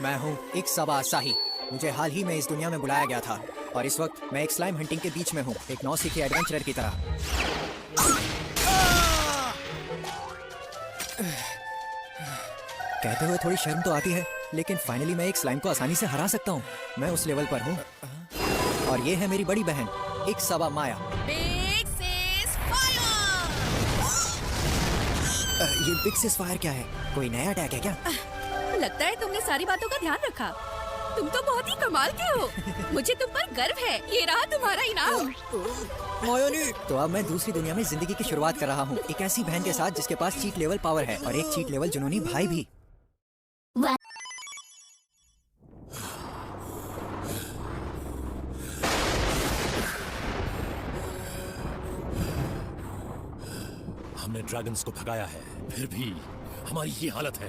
मैं हूँ एक सबा शाही। मुझे हाल ही में इस दुनिया में बुलाया गया था और इस वक्त मैं एक स्लाइम हंटिंग के बीच में हूँ, एक नौसीखिए एडवेंचरर की तरह। कहते हुए थोड़ी शर्म तो आती है, लेकिन फाइनली मैं एक स्लाइम को आसानी से हरा सकता हूँ। मैं उस लेवल पर हूँ। और ये है मेरी बड़ी बहन, एक सबा माया। बिग सिस फायर! ये बिग सिस फायर क्या है? कोई नया अटैक है क्या? लगता है तुमने सारी बातों का ध्यान रखा। तुम तो बहुत ही कमाल के हो। मुझे तुम पर गर्व है। ये रहा तुम्हारा इनाम। मायानी। तो अब मैं दूसरी दुनिया में जिंदगी की शुरुआत कर रहा हूँ, एक ऐसी बहन के साथ जिसके पास चीट लेवल पावर है और एक चीट लेवल जुनूनी भाई भी। हमने ड्रैगन्स को भगाया है, फिर भी हमारी ये हालत है।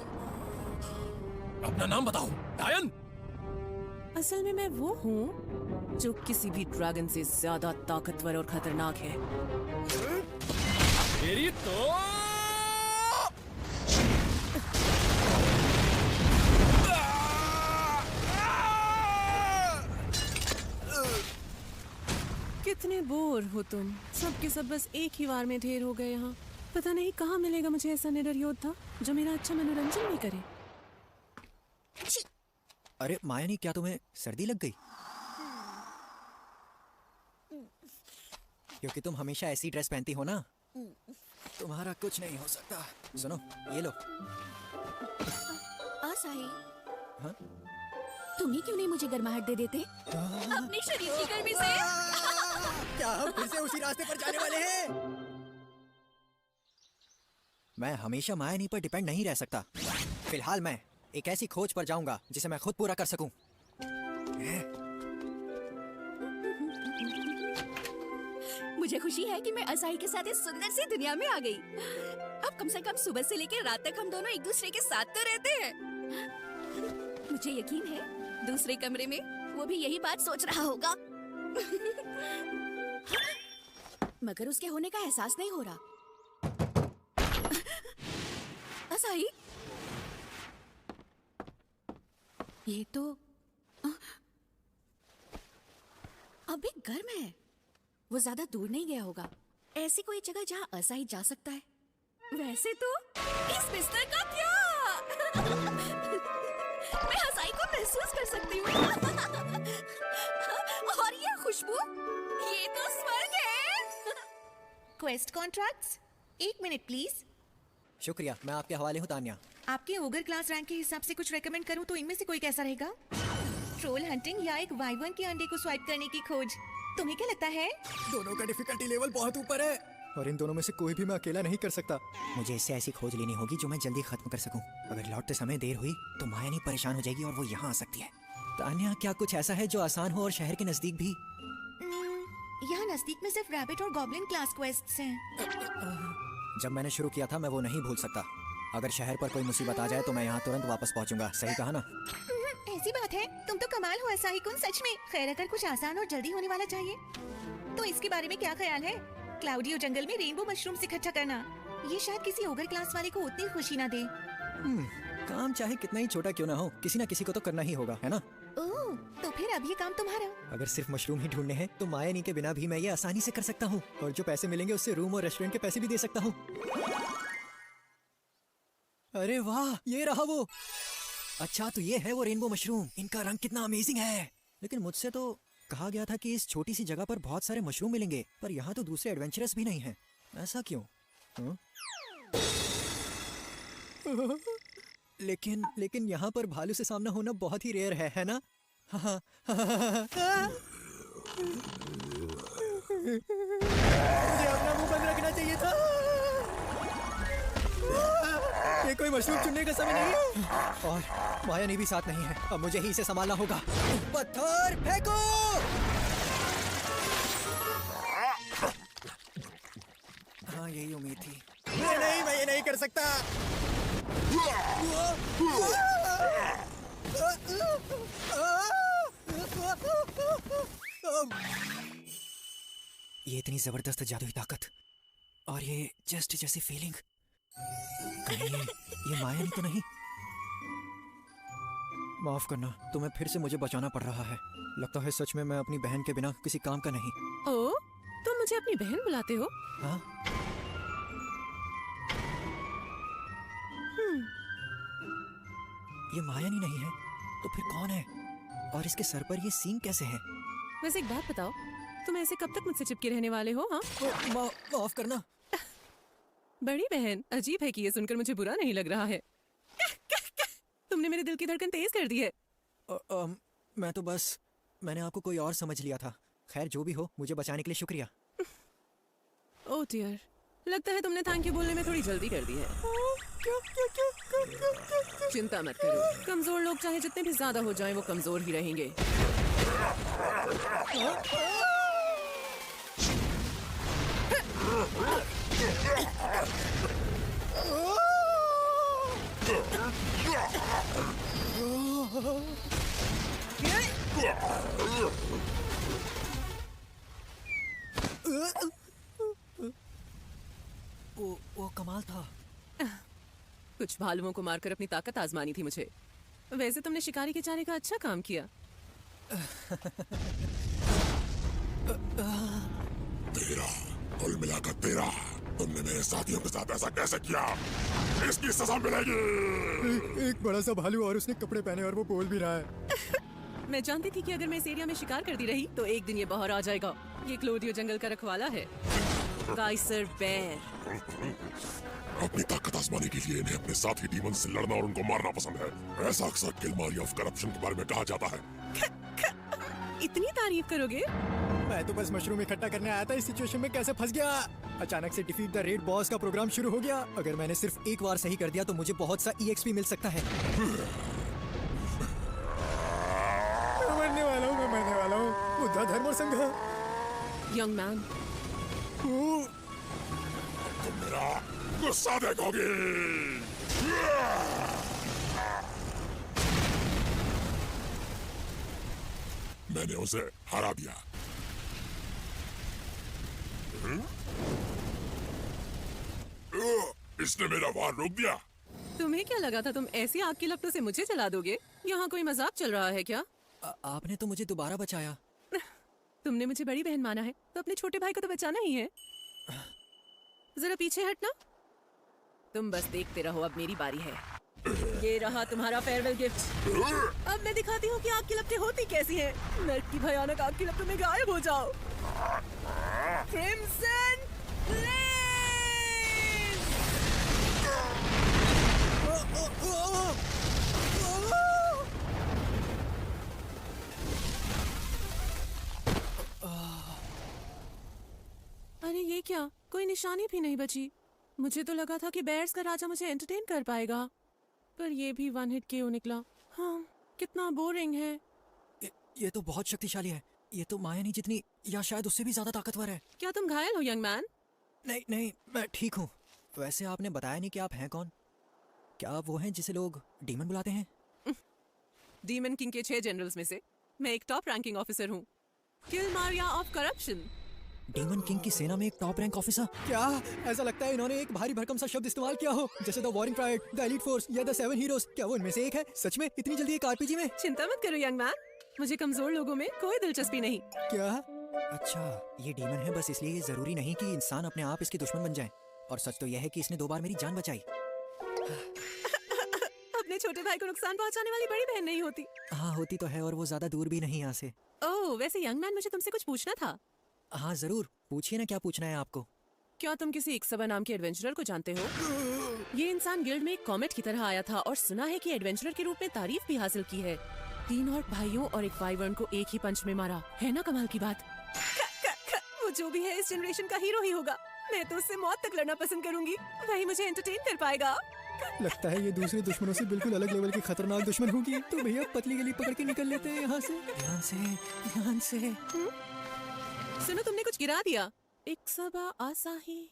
अपना नाम बताओ, डायन। असल में मैं वो हूँ जो किसी भी ड्रैगन से ज्यादा ताकतवर और खतरनाक है। तेरी तो कितने बोर हो तुम। सब के सब बस एक ही वार में ढेर हो गए यहाँ। पता नहीं कहाँ मिलेगा मुझे ऐसा निडर योद्धा जो मेरा अच्छा मनोरंजन भी करे। अरे मायानी, क्या तुम्हें सर्दी लग गई? क्योंकि तुम हमेशा ऐसी ड्रेस पहनती हो ना, तुम्हारा कुछ नहीं हो सकता। सुनो, ये लो। आसाही, हाँ? तुम ही क्यों नहीं मुझे गर्माहट दे देते? अपने शरीर की गर्मी से। क्या हम फिर से उसी रास्ते पर जाने वाले हैं? मैं हमेशा मायानी पर डिपेंड नहीं रह सकता। फिलहाल मैं एक ऐसी खोज पर जाऊंगा जिसे मैं खुद पूरा कर सकूं। मुझे खुशी है कि मैं असाही के साथ इस सुंदर सी दुनिया में आ गई। अब कम से कम सुबह से लेकर रात तक हम दोनों एक दूसरे के साथ तो रहते हैं। मुझे यकीन है दूसरे कमरे में वो भी यही बात सोच रहा होगा। मगर उसके होने का एहसास नहीं हो रहा। असाही, ये तो अभी गर्म है। वो ज्यादा दूर नहीं गया होगा। ऐसी कोई जगह जहाँ असाही जा सकता है। वैसे तो इस बिस्तर का क्या? मैं असाही को महसूस कर सकती हूँ। और ये खुशबू, ये तो स्वर्ग है। Quest contracts, 1 minute please. शुक्रिया, मैं आपके हवाले हूँ तान्या। आपके ओगर क्लास रैंक के हिसाब से कुछ रेकमेंड करूं तो इनमें से कोई कैसा रहेगा? ट्रोल हंटिंग या एक वाइवर्न के अंडे को स्वाइप करने की खोज? तुम्हें क्या लगता है? दोनों का डिफिकल्टी लेवल बहुत ऊपर है और इन दोनों में से कोई भी मैं अकेला नहीं कर सकता। मुझे इससे ऐसी खोज लेनी होगी जो मैं जल्दी खत्म कर सकूं। अगर लौटते समय देर हुई तो मायानी परेशान हो जाएगी और वो यहाँ आ सकती है। तान्या, क्या कुछ ऐसा है जो आसान हो और शहर के नजदीक भी? यहाँ नजदीक में सिर्फ रैबिट और गॉब्लिन क्लास क्वेस्ट्स हैं। जब मैंने शुरू किया था मैं वो नहीं भूल सकता। अगर शहर पर कोई मुसीबत आ जाए तो मैं यहाँ तुरंत वापस पहुँचूंगा। सही कहा ना? ऐसी बात है, तुम तो कमाल हो असाही कुन, सच में। खैर, अगर कुछ आसान और जल्दी होने वाला चाहिए तो इसके बारे में क्या ख्याल है? क्लाउडियो जंगल में रेनबो मशरूम्स इकट्ठा करना। ये शायद किसी ओगर क्लास वाले को उतनी खुशी ना दे। काम चाहे कितना ही छोटा क्यों ना हो, किसी ना किसी को तो करना ही होगा, है ना? ओह, तो फिर अब ये काम तुम्हारा। अगर सिर्फ मशरूम ही ढूंढने हैं तो मायानी के बिना भी मैं ये आसानी से कर सकता हूँ और जो पैसे मिलेंगे उससे रूम और रेस्टोरेंट के पैसे भी दे सकता हूँ। अरे वाह, ये रहा वो। अच्छा, तो ये है वो रेनबो मशरूम। इनका रंग कितना अमेजिंग है। लेकिन मुझसे तो कहा गया था कि इस छोटी सी जगह पर बहुत सारे मशरूम मिलेंगे, पर यहाँ तो दूसरे एडवेंचरस भी नहीं हैं। ऐसा क्यों? लेकिन यहाँ पर भालू से सामना होना बहुत ही रेयर है ना? मुझे अपना मुंह बंद रखना चाहिए था। ये कोई मशरूम चुनने का समय नहीं है और मायानी भी साथ नहीं है। अब मुझे ही इसे संभालना होगा। पत्थर फेंको। हाँ, यही उम्मीद थी। नहीं, मैं ये नहीं कर सकता। ये इतनी जबरदस्त जादुई ताकत और ये जस्ट जैसी फीलिंग, कहीं ये मायानी तो नहीं? माफ करना, तुम्हें फिर से मुझे बचाना पड़ रहा है। लगता है सच में मैं अपनी बहन के बिना किसी काम का नहीं। ओ, तुम मुझे अपनी बहन बुलाते हो? हाँ? ये मायानी नहीं है तो फिर कौन है? और इसके सर पर ये सींग कैसे है? वैसे एक बात बताओ, तुम ऐसे कब तक मुझसे चिपके रहने वाले हो? हाँ, माफ करना। बड़ी बहन, अजीब है कि ये सुनकर मुझे बुरा नहीं लग रहा है। तुमने मेरे दिल की धड़कन तेज कर दी है। मैं तो बस, मैंने आपको कोई और समझ लिया था। खैर जो भी हो, मुझे बचाने के लिए शुक्रिया। ओह डियर, लगता है तुमने थैंक यू बोलने में थोड़ी जल्दी कर दी है। चिंता मत करो, कमजोर लोग चाहे जितने भी ज्यादा हो जाएं, वो कमजोर ही रहेंगे। वो कमाल था। कुछ भालुओं को मारकर अपनी ताकत आजमानी थी मुझे। वैसे तुमने शिकारी के चारे का अच्छा काम किया। तेरा, कुल मिलाकर तेरा, तुमने मेरे साथियों के साथ ऐसा कैसे किया? इसकी सजा मिलेगी। एक बड़ा सा भालू और उसने कपड़े पहने और वो बोल भी रहा है। मैं जानती थी कि अगर मैं इस एरिया में शिकार करती रही तो एक दिन ये बाहर आ जाएगा। ये क्लोडियो जंगल का रखवाला है, काइसर बेर। अपनी ताकत आजमाने के लिए इन्हें अपने साथी डीमन से लड़ना और उनको मारना पसंद है। ऐसा अक्सर किलमारी ऑफ करप्शन के बारे में कहा जाता है। इतनी तारीफ करोगे? मैं तो बस मशरूम इकट्ठा करने आया था, इस सिचुएशन में कैसे फंस गया। अचानक से डिफीट द रेड बॉस का प्रोग्राम शुरू हो गया। अगर मैंने सिर्फ एक बार सही कर दिया तो मुझे बहुत सा EXP मिल सकता है। मरने वाला हूँ। बुद्धा धर्म और संघ। यंग मैन, तुम मेरा गुस्सा देखोगे। मैंने उसे हरा दिया। इसने मेरा वार रोक दिया। तुम्हें क्या लगा था तुम ऐसी आग की लपटों से मुझे जला दोगे? यहाँ कोई मजाक चल रहा है क्या? आपने तो मुझे दोबारा बचाया। तुमने मुझे बड़ी बहन माना है तो अपने छोटे भाई को तो बचाना ही है। जरा पीछे हटना। तुम बस देखते रहो, अब मेरी बारी है। ये रहा तुम्हारा फेयरवेल गिफ्ट। अब मैं दिखाती हूँ कि आग की लपटें होती कैसी हैं। नर्क की भयानक आग की लपटों में गायब हो जाओ। Crimson flame! अरे ये क्या, कोई निशानी भी नहीं बची। मुझे तो लगा था कि बेयर्स का राजा मुझे एंटरटेन कर पाएगा, पर ये भी वन हिट KO निकला। हाँ, कितना बोरिंग है। ये तो बहुत शक्तिशाली है। ये तो माया नहीं जितनी, या शायद उससे भी ज्यादा ताकतवर है। क्या तुम घायल हो यंग मैन? नहीं, मैं ठीक हूँ। वैसे आपने बताया नहीं कि आप हैं कौन। क्या आप वो हैं जिसे लोग डीमन बुलाते हैं? डीमन किंग के 6 जनरल्स में से मैं एक टॉप रैंकिंग ऑफिसर हूँ। किलमारिया ऑफ करप्शन। डीमन किंग की सेना में एक टॉप रैंक ऑफिसर? क्या ऐसा लगता है इन्होंने एक भारी भरकम सा शब्द इस्तेमाल किया हो, जैसे the warring tried, the elite force या द 7 हीरोज। क्या वो इनमें से एक है? सच में इतनी जल्दी एक RPG में? चिंता मत करो यंग मैन, मुझे कमजोर लोगों में कोई दिलचस्पी नहीं। क्या? अच्छा, ये डीमन है बस इसलिए ये जरूरी नहीं कि इंसान अपने आप इसके दुश्मन बन जाए। और सच तो यह है कि इसने 2 बार मेरी जान बचाई। अपने छोटे भाई को नुकसान पहुंचाने वाली बड़ी बहन नहीं होती। हाँ होती तो है, और वो ज्यादा दूर भी नहीं यहाँ से। ओह, वैसे यंग मैन मुझे तुमसे कुछ पूछना था। हाँ जरूर, पूछिए ना क्या पूछना है आपको। क्या तुम किसी इक्सबा नाम के एडवेंचरर को जानते हो? ये इंसान गिल्ड में एक कॉमेट की तरह आया था और सुना है कि एडवेंचरर के रूप में तारीफ भी हासिल की है। 3 ऑर्क भाइयों और एक वाइवर्न को एक ही पंच में मारा है ना, कमाल की बात। वो जो भी है इस जनरेशन का हीरो ही होगा। मैं तो उससे मौत तक लड़ना पसंद करूंगी, वही मुझे एंटरटेन कर पाएगा। लगता है ये दूसरे दुश्मनों से बिल्कुल अलग लेवल की खतरनाक दुश्मन होगी। तो भैया पतली गली पकड़ के निकल लेते हैं यहाँ से। ध्यान से। सुनो, तुमने कुछ गिरा दिया। इक्सबा आसाही।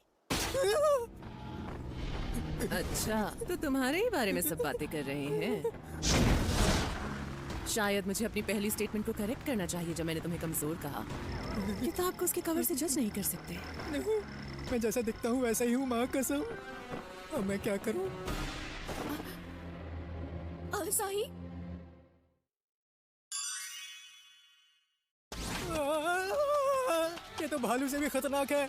अच्छा, तो तुम्हारे ही बारे में सब बातें कर रहे हैं। शायद मुझे अपनी पहली स्टेटमेंट को करेक्ट करना चाहिए जब मैंने तुम्हें कमजोर कहा। किताब को उसके कवर से जज नहीं कर सकते। नहीं, मैं जैसा दिखता हूँ वैसा ही हूँ, माँ कसम। अब मैं क्या करूँ? असाही, तो भालू से भी खतरनाक है।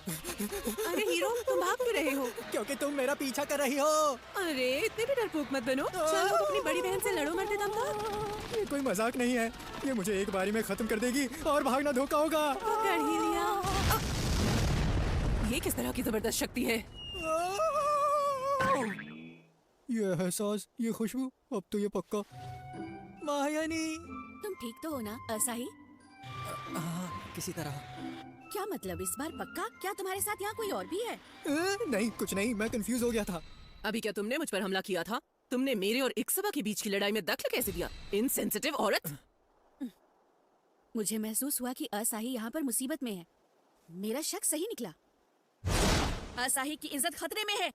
अरे हीरो, तुम भाग क्यों रहे हो? क्योंकि तुम मेरा पीछा कर रही हो। अरे इतने भी डरपोक मत बनो। चलो अपनी बड़ी बहन से लड़ो मरते दम तक। ये कोई मजाक नहीं है, ये मुझे एक बारी में खत्म कर देगी और भागना धोखा होगा। कर ही लिया। ये किस तरह की जबरदस्त शक्ति है? ये एहसास, ये खुशबू, अब तो ये पक्का। मायानी। तुम ठीक तो हो ना असाही? किसी तरह। क्या मतलब इस बार पक्का? क्या तुम्हारे साथ यहाँ कोई और भी है? नहीं, कुछ नहीं, मैं कंफ्यूज हो गया था। अभी क्या तुमने मुझ पर हमला किया था? तुमने मेरे और इक्सबा के बीच की लड़ाई में दखल कैसे दिया? इनसेंसिटिव औरत। मुझे महसूस हुआ कि असाही यहाँ पर मुसीबत में है। मेरा शक सही निकला। असाही की इज्जत खतरे में है।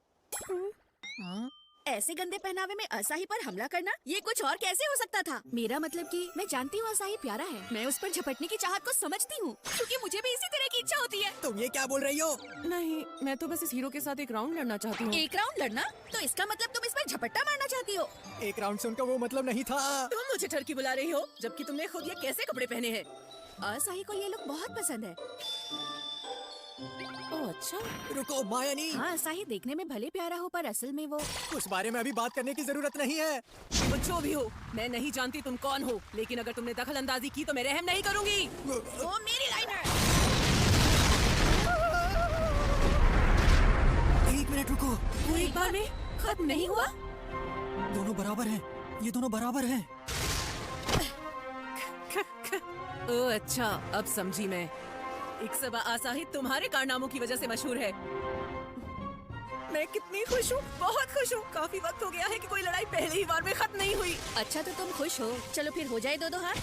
ऐसे गंदे पहनावे में असाही पर हमला करना, ये कुछ और कैसे हो सकता था? मेरा मतलब कि मैं जानती हूँ असाही प्यारा है, मैं उस पर झपटने की चाहत को समझती हूँ, क्योंकि मुझे भी इसी तरह की इच्छा होती है। तुम ये क्या बोल रही हो? नहीं, मैं तो बस इस हीरो के साथ एक राउंड लड़ना चाहती हूँ। एक राउंड लड़ना? तो इसका मतलब तुम इस पर झपट्टा मारना चाहती हो? एक राउंड से उनका वो मतलब नहीं था। तुम मुझे टर्की बुला रही हो, जबकि तुमने खुद ये कैसे कपड़े पहने हैं? असाही को ये लुक बहुत पसंद है। ओह अच्छा। रुको मायानी, हाँ, असाही देखने में भले प्यारा हो पर असल में वो। उस बारे में अभी बात करने की जरूरत नहीं है। वो जो भी हो, मैं नहीं जानती तुम कौन हो, लेकिन अगर तुमने दखल अंदाजी की तो मैं रहम नहीं करूंगी। वो मेरी लाइन है। 1 मिनट रुको। वो एक बार में खत्म नहीं हुआ? दोनों बराबर हैं, ये दोनों बराबर हैं। ओह अच्छा, अब समझी मैं। इक्सबा आसाही तुम्हारे कारनामों की वजह से मशहूर है। मैं कितनी खुश हूँ, बहुत खुश हूँ। काफी वक्त हो गया है कि कोई लड़ाई पहले ही बार में खत्म नहीं हुई। अच्छा तो तुम खुश हो, चलो फिर हो जाए दो हाथ।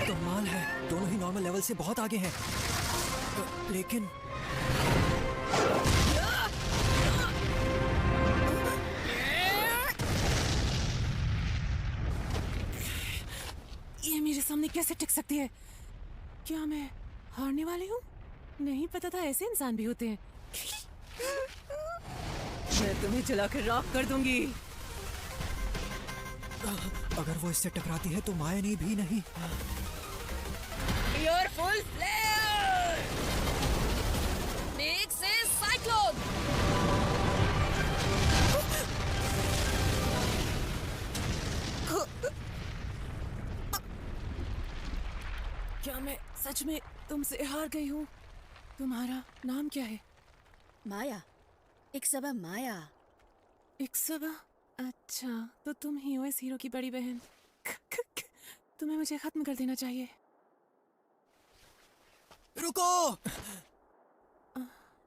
कमाल है, दोनों ही नॉर्मल लेवल से बहुत आगे हैं। लेकिन ये मेरे सामने कैसे टिक सकती है? क्या मैं हारने वाली हूँ? नहीं पता था ऐसे इंसान भी होते हैं। मैं तुम्हें जलाकर राख कर दूंगी। अगर वो इससे टकराती है तो मायानी भी नहीं। Your full flare! Makes a cyclone! क्या मैं सच में तुमसे हार गई हूँ? तुम्हारा नाम क्या है? माया, इक्सबा माया। इक्सबा? अच्छा, तो तुम ही हो इस हीरो की बड़ी बहन। तुम्हें मुझे खत्म कर देना चाहिए। रुको।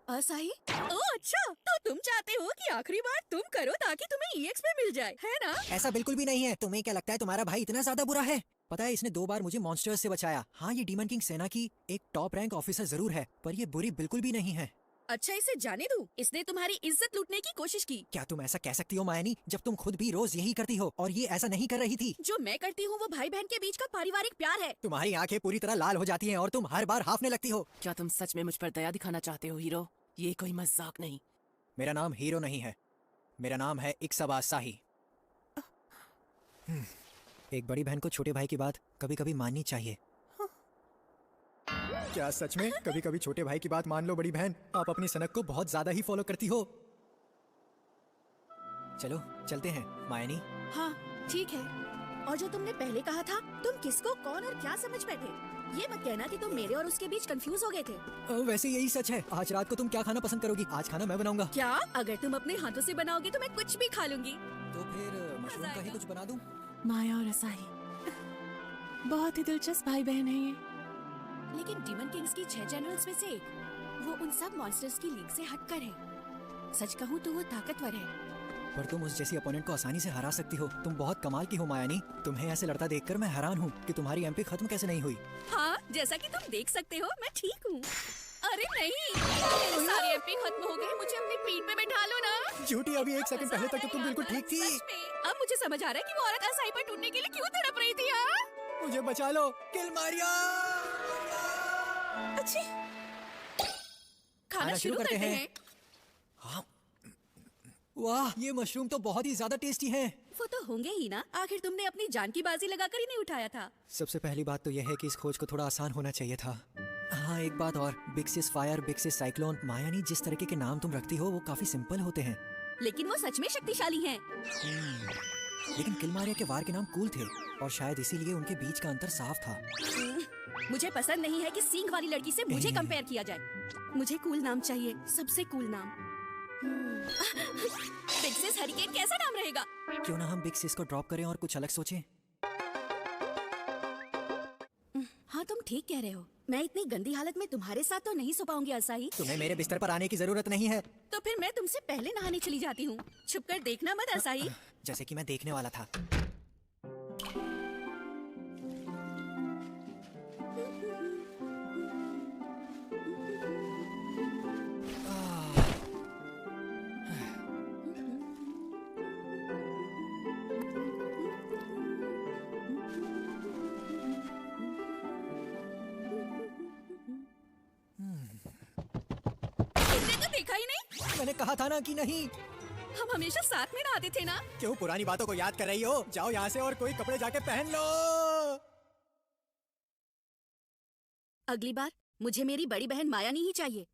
असाही? ओह अच्छा, तो तुम चाहते हो कि आखिरी बार तुम करो ताकि तुम्हें EX में मिल जाए, है ना? ऐसा बिल्कुल भी नहीं है। तुम्हें क्या लगता है तुम्हारा भाई इतना ज्यादा बुरा है? पता है इसने 2 बार मुझे मॉन्स्टर्स से बचाया। हाँ, ये डीमन किंग सेना की एक टॉप रैंक ऑफिसर जरूर है, पर ये बुरी बिल्कुल भी नहीं है। अच्छा इसे जाने दो, इसने तुम्हारी इज्जत लूटने की कोशिश की। क्या तुम ऐसा कह सकती हो मायानी, जब तुम खुद भी रोज यही करती हो और ये ऐसा नहीं कर रही थी? जो मैं करती हूँ वो भाई बहन के बीच का पारिवारिक प्यार है। तुम्हारी आंखें पूरी तरह लाल हो जाती हैं और तुम हर बार हाफने लगती हो। क्या तुम सच में मुझ पर दया दिखाना चाहते हो हीरो? ये कोई मजाक नहीं। मेरा नाम हीरो नहीं है, मेरा नाम है इक्सबा आसाही। एक बड़ी बहन को छोटे भाई की बात कभी कभी माननी चाहिए। क्या सच में कभी कभी छोटे भाई की बात मान लो बड़ी बहन? आप अपनी सनक को बहुत ज्यादा ही फॉलो करती हो। चलो चलते हैं मायानी। हाँ ठीक है। और जो तुमने पहले कहा था, तुम किसको कौन और क्या समझ बैठे? ये मत कहना कि तुम मेरे और उसके बीच कंफ्यूज हो गए थे। वैसे यही सच है। आज रात को तुम क्या खाना पसंद करोगी? आज खाना मैं बनाऊंगा। क्या? अगर तुम अपने हाथों से बनाओगी तो मैं कुछ भी खा लूंगी। तो फिर मशरूम का ही कुछ बना दूं? माया और असाही बहुत ही दिलचस्प भाई बहन है ये। लेकिन डीमन किंग्स की 6 जनरल्स में से एक, वो उन सब मॉन्स्टर्स की लीग से हटकर है। सच कहूँ तो वो ताकतवर है। पर तुम उस जैसी अपोनेंट को आसानी से हरा सकती हो। तुम बहुत कमाल की हो मायानी। तुम्हें ऐसे लड़ता देखकर मैं हैरान हूँ कि तुम्हारी एमपी खत्म कैसे नहीं हुई। हाँ, जैसा कि तुम देख सकते हो मैं ठीक हूँ। अरे नहीं, मेरे सारे एमपी खत्म हो गए। मुझे अपनी पीठ पे बैठा लो ना। झूठी, अभी 1 सेकंड पहले तक तो तुम बिल्कुल ठीक थी। सच में। अब मुझे समझ आ रहा है कि वो औरत असाही पर टूटने के लिए क्यों तड़प रही थी। हाँ? मुझे बचा लो, किल मारिया। खाना शुरू करते हैं। हाँ। वाह, ये मशरूम तो बहुत ही ज्यादा टेस्टी हैं। वो तो होंगे ही ना, आखिर तुमने अपनी जान की बाजी लगाकर ही नहीं उठाया था। सबसे पहली बात तो यह है कि इस खोज को थोड़ा आसान होना चाहिए था। हाँ, एक बात और, बिक्सिस फायर, बिक्सिस साइक्लोन, मायानी, जिस तरीके के नाम तुम रखती हो वो काफी सिंपल होते हैं। लेकिन वो सच में शक्तिशाली हैं। लेकिन किलमारिया के वार के नाम कूल थे और शायद इसीलिए उनके बीच का अंतर साफ था। मुझे पसंद नहीं है कि सींग वाली लड़की से मुझे कंपेयर किया जाए। मुझे कूल नाम चाहिए, सबसे कूल नाम। बिक्सिस हरिकेन कैसा नाम रहेगा? क्यों ना हम बिक्सिस को ड्रॉप करें और कुछ अलग सोचें? हाँ, तुम ठीक कह रहे हो। मैं इतनी गंदी हालत में तुम्हारे साथ तो नहीं सो पाऊंगी असाही। तुम्हें मेरे बिस्तर पर आने की जरूरत नहीं है। तो फिर मैं तुमसे पहले नहाने चली जाती हूँ। छुपकर देखना मत असाही। जैसे कि मैं देखने वाला था। तुमने तो देखा ही नहीं। मैंने कहा था ना कि नहीं। हम हमेशा साथ में नहाते थे ना। क्यों पुरानी बातों को याद कर रही हो? जाओ यहाँ से और कोई कपड़े जाके पहन लो। अगली बार मुझे मेरी बड़ी बहन मायानी ही चाहिए।